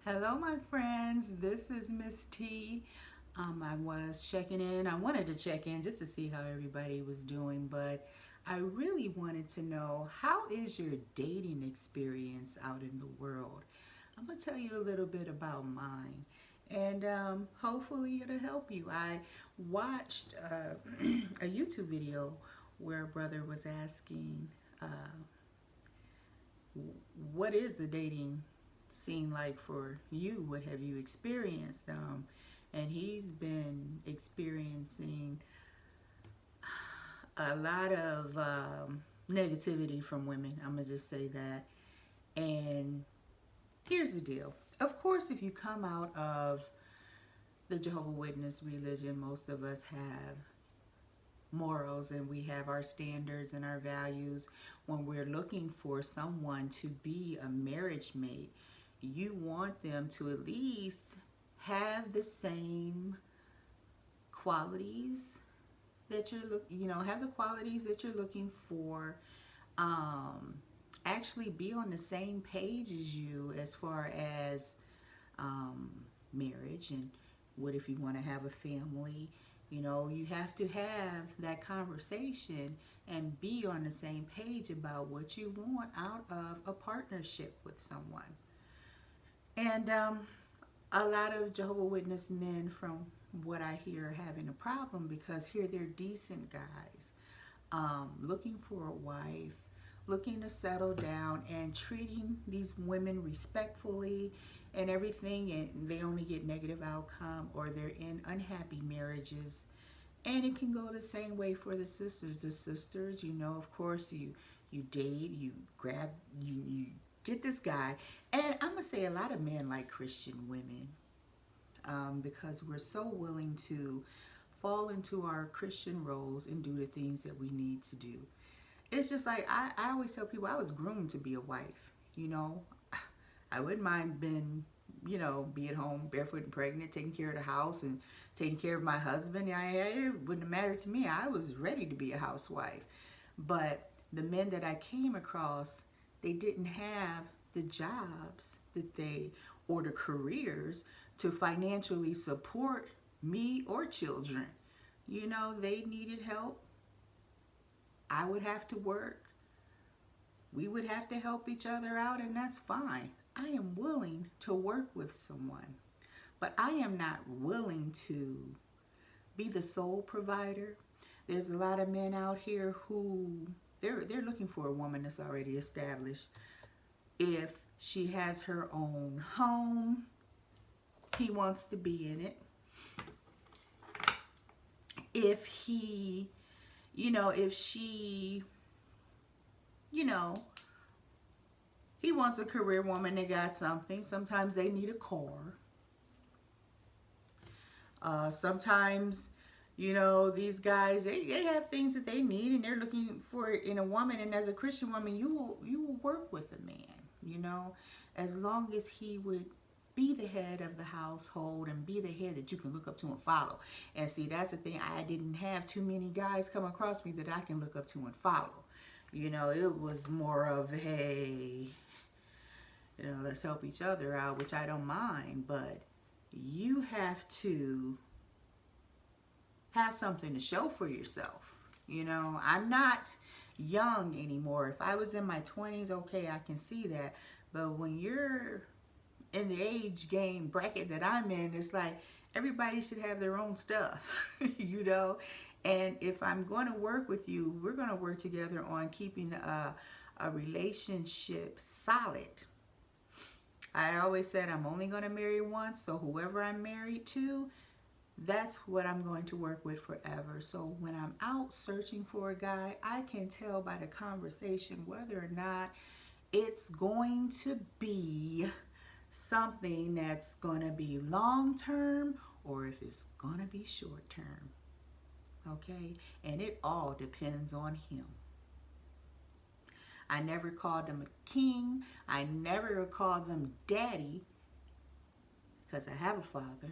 Hello, my friends. This is Miss T. I was checking in. I wanted to check in just to see how everybody was doing, but I really wanted to know, how is your dating experience out in the world? I'm going to tell you a little bit about mine, and hopefully it'll help you. I watched a YouTube video where a brother was asking, uh, what is the dating scene like for you? What have you experienced? And he's been experiencing a lot of negativity from women. I'm gonna just say that. And here's the deal. Of course, if you come out of the Jehovah Witness religion, most of us have morals and we have our standards and our values. When we're looking for someone to be a marriage mate, you want them to at least have the same qualities that have the qualities that you're looking for. um Actually be on the same page as you as far as um marriage. And what if you want to have a family? You have to have that conversation and be on the same page about what you want out of a partnership with someone. And a lot of Jehovah Witness men, from what I hear, are having a problem because here they're decent guys, looking for a wife, looking to settle down, and treating these women respectfully and everything, and they only get negative outcome, or they're in unhappy marriages. And it can go the same way for the sisters. The sisters, of course, you date, you grab, you get this guy. And I'm gonna say a lot of men like Christian women, because we're so willing to fall into our Christian roles and do the things that we need to do. It's just like I always tell people, I was groomed to be a wife. You know, I wouldn't mind being, be at home barefoot and pregnant, taking care of the house and taking care of my husband. It wouldn't matter to me. I was ready to be a housewife. But the men that I came across, they didn't have the jobs that they, or the careers to financially support me or children. They needed help. I would have to work. We would have to help each other out, and that's fine. I am willing to work with someone, but I am not willing to be the sole provider. There's a lot of men out here who they're looking for a woman that's already established. If she has her own home, he wants to be in it. If he, if she, you know, he wants a career woman that got something. Sometimes they need a car. Sometimes, these guys, they have things that they need and they're looking for it in a woman. And as a Christian woman, you will work with a man, as long as he would be the head of the household and be the head that you can look up to and follow. And see, that's the thing. I didn't have too many guys come across me that I can look up to and follow. It was more of, hey, let's help each other out, which I don't mind, but you have to have something to show for yourself. I'm not young anymore. If I was in my 20s, okay, I can see that. But when you're in the age game bracket that I'm in, it's like everybody should have their own stuff, And if I'm going to work with you, we're going to work together on keeping a relationship solid. I always said I'm only going to marry once, so whoever I'm married to, that's what I'm going to work with forever. So when I'm out searching for a guy, I can tell by the conversation whether or not it's going to be something that's going to be long term or if it's going to be short term. Okay? And it all depends on him. I never called him a king. I never called them daddy because I have a father,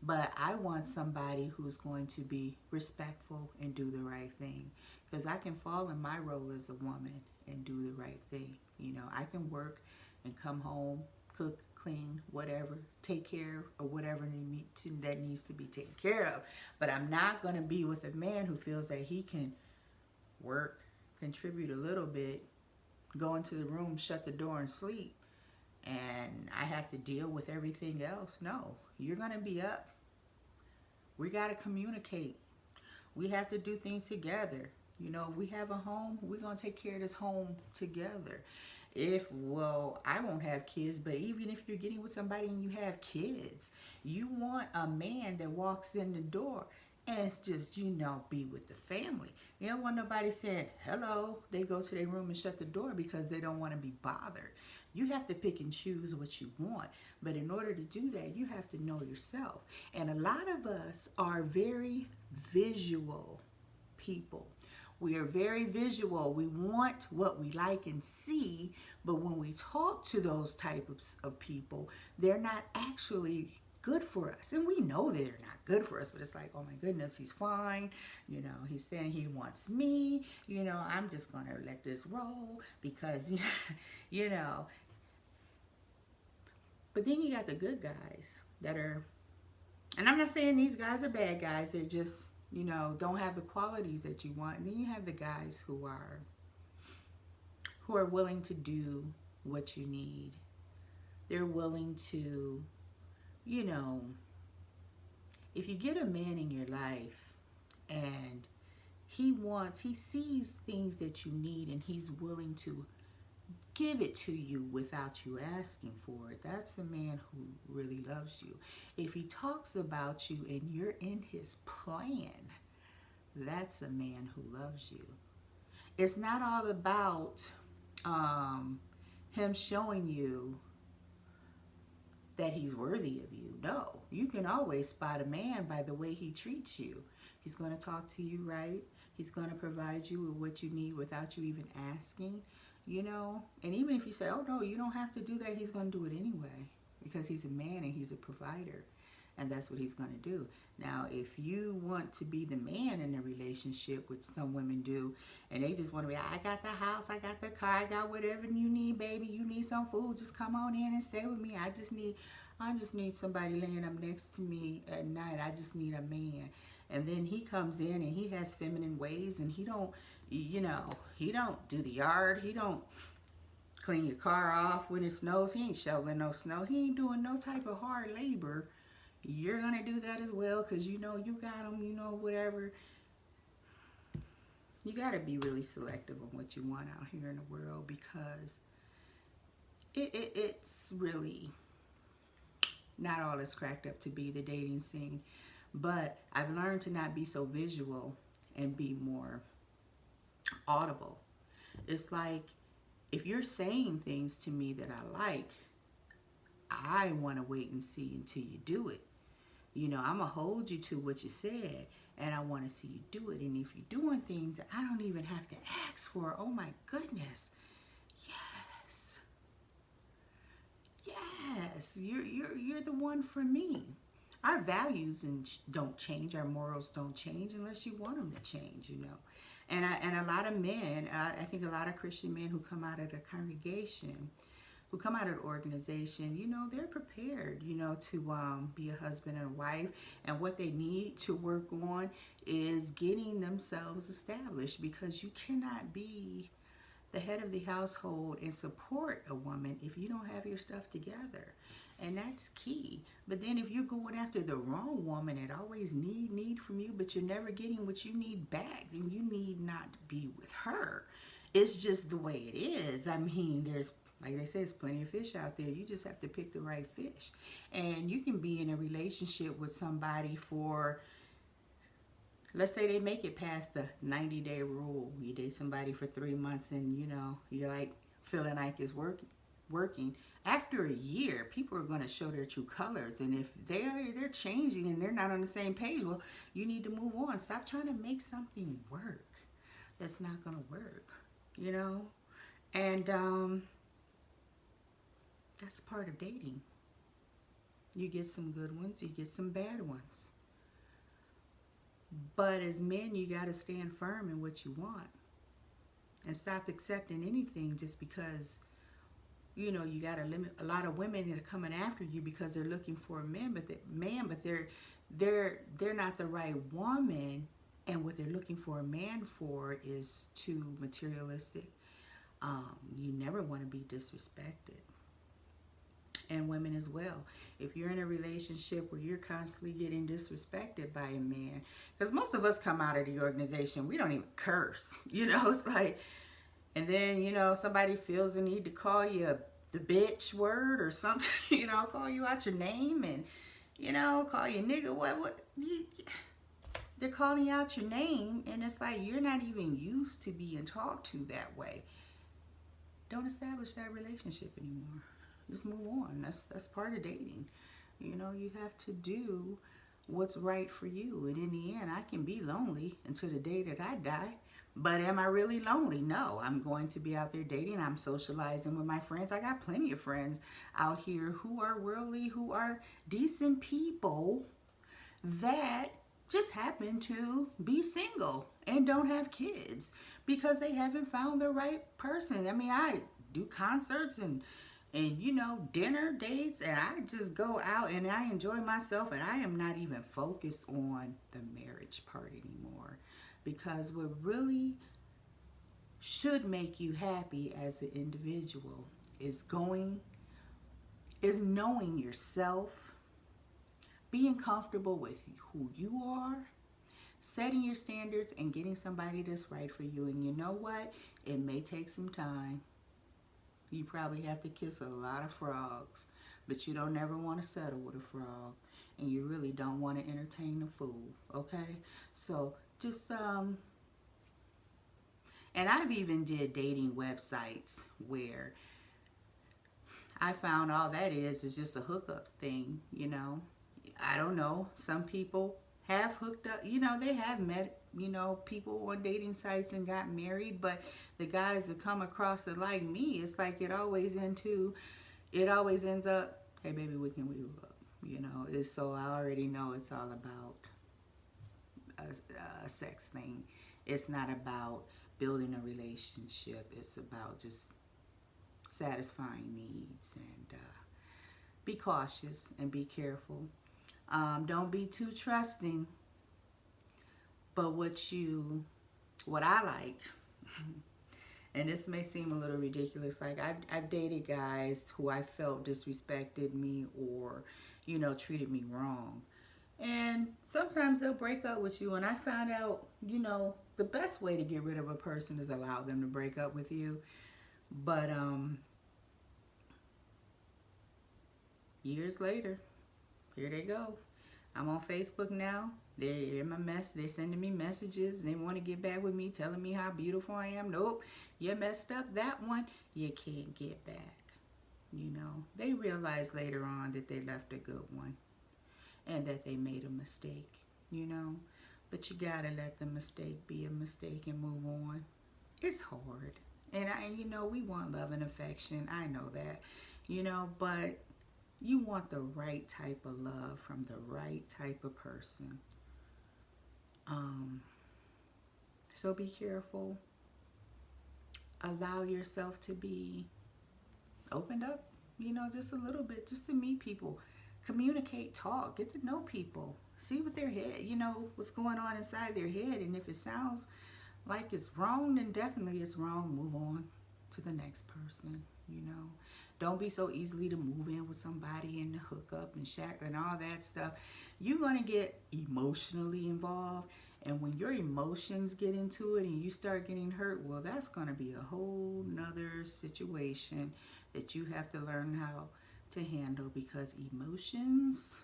But I want somebody who's going to be respectful and do the right thing, because I can fall in my role as a woman and do the right thing. I can work and come home, cook, clean, whatever, take care of whatever that needs to be taken care of. But I'm not going to be with a man who feels that he can work, contribute a little bit, go into the room, shut the door, and sleep, and I have to deal with everything else. No, you're going to be up. We got to communicate. We have to do things together. You know, we have a home, we're going to take care of this home together. Well, I won't have kids, but even if you're getting with somebody and you have kids, you want a man that walks in the door and it's just, be with the family. You don't want nobody saying, hello, they go to their room and shut the door because they don't want to be bothered. You have to pick and choose what you want. But in order to do that, you have to know yourself. And a lot of us are very visual people. We are very visual. We want what we like and see, but when we talk to those types of people, they're not actually good for us. And we know they're not good for us, but it's like, oh my goodness, he's fine. He's saying he wants me. I'm just going to let this roll because, But then you got the good guys that are, and I'm not saying these guys are bad guys. They're just, don't have the qualities that you want. And then you have the guys who are willing to do what you need. They're willing to, if you get a man in your life and he sees things that you need and he's willing to give it to you without you asking for it, that's a man who really loves you. If he talks about you and you're in his plan, that's a man who loves you. It's not all about him showing you that he's worthy of you. No, you can always spot a man by the way he treats you. He's going to talk to you right. He's going to provide you with what you need without you even asking. And even if you say, oh no, you don't have to do that, he's going to do it anyway because he's a man and he's a provider, and that's what he's going to do. Now, if you want to be the man in a relationship, which some women do, and they just want to be, I got the house, I got the car, I got whatever you need, baby, you need some food, just come on in and stay with me. I just need somebody laying up next to me at night. I just need a man. And then he comes in and he has feminine ways, and he don't do the yard. He don't clean your car off when it snows. He ain't shoveling no snow. He ain't doing no type of hard labor. You're going to do that as well because you got him, whatever. You got to be really selective on what you want out here in the world because it's really not all it's cracked up to be, the dating scene. But I've learned to not be so visual and be more audible. It's like if you're saying things to me that I like, I want to wait and see until you do it. I'm going to hold you to what you said, and I want to see you do it. And if you're doing things that I don't even have to ask for, oh my goodness, yes, you're the one for me. Our values don't change, our morals don't change unless you want them to change, And a lot of men, I think a lot of Christian men who come out of the congregation, who come out of the organization, they're prepared, to be a husband and a wife. And what they need to work on is getting themselves established, because you cannot be the head of the household and support a woman if you don't have your stuff together. And that's key. But then if you're going after the wrong woman that always need from you, but you're never getting what you need back, then you need not be with her. It's just the way it is. I mean, there's, like they say, there's plenty of fish out there. You just have to pick the right fish. And you can be in a relationship with somebody for, let's say they make it past the 90-day rule. You date somebody for 3 months and, you're like feeling like it's working. After a year, people are going to show their true colors. And if they're changing and they're not on the same page, well, you need to move on. Stop trying to make something work that's not going to work, And that's part of dating. You get some good ones, you get some bad ones. But as men, you got to stand firm in what you want. And stop accepting anything just because you know, you got to limit a lot of women that are coming after you because they're looking for a man, but they're not the right woman, and what they're looking for a man for is too materialistic. You never want to be disrespected. And women as well. If you're in a relationship where you're constantly getting disrespected by a man, because most of us come out of the organization, we don't even curse, you know, it's like, and then, you know, somebody feels the need to call you the bitch word or something, you know, call you out your name and, you know, call you nigga, they're calling you out your name, and it's like, you're not even used to being talked to that way. Don't establish that relationship anymore. Just move on. That's part of dating. You know, you have to do what's right for you. And in the end, I can be lonely until the day that I die. But am I really lonely? No. I'm going to be out there dating. I'm socializing with my friends. I got plenty of friends out here who are worldly, who are decent people that just happen to be single and don't have kids because they haven't found the right person. I mean, I do concerts and you know, dinner dates, and I just go out and I enjoy myself, and I am not even focused on the marriage part anymore, because what really should make you happy as an individual is knowing yourself, being comfortable with who you are, setting your standards, and getting somebody that's right for you. And you know what? It may take some time. You probably have to kiss a lot of frogs, but you don't ever want to settle with a frog, and you really don't want to entertain a fool, okay? So just, and I've even did dating websites where I found all that is just a hookup thing, you know? I don't know. Some people have hooked up, you know, they have met, you know, people on dating sites and got married, but the guys that come across it like me, it's like it always ends up, hey baby, we can wheel up, you know. So I already know it's all about a sex thing. It's not about building a relationship. It's about just satisfying needs. And be cautious and be careful. Don't be too trusting. But what I like, and this may seem a little ridiculous, like I've dated guys who I felt disrespected me or, you know, treated me wrong. And sometimes they'll break up with you, and I found out, you know, the best way to get rid of a person is allow them to break up with you. But years later, here they go. I'm on Facebook now. They're in my they're sending me messages. They want to get back with me, telling me how beautiful I am. Nope, you messed up that one. You can't get back. You know, they realize later on that they left a good one and that they made a mistake, you know. But you gotta let the mistake be a mistake and move on. It's hard. And you know, we want love and affection. I know that, you know, but you want the right type of love from the right type of person. So be careful. Allow yourself to be opened up, you know, just a little bit, just to meet people. Communicate, talk, get to know people. See what their head, you know, what's going on inside their head. And if it sounds like it's wrong, then definitely it's wrong. Move on to the next person, you know. Don't be so easily to move in with somebody and hook up and shack and all that stuff. You're going to get emotionally involved. And when your emotions get into it and you start getting hurt, well, that's going to be a whole nother situation that you have to learn how to handle, because emotions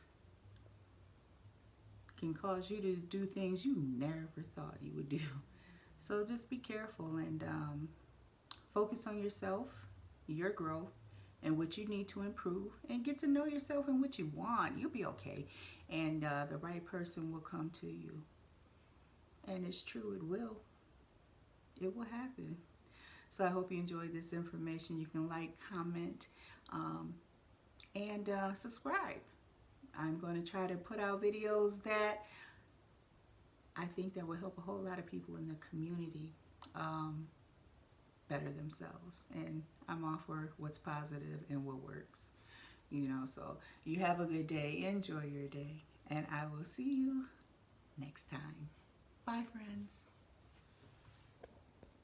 can cause you to do things you never thought you would do. So just be careful and focus on yourself, your growth, and what you need to improve, and get to know yourself and what you want. You'll be okay, and the right person will come to you. And it's true, it will happen. So I hope you enjoyed this information. You can like, comment, and subscribe. I'm going to try to put out videos that I think that will help a whole lot of people in the community. better themselves. And I'm all for what's positive and what works. You know, so you have a good day. Enjoy your day. And I will see you next time. Bye, friends.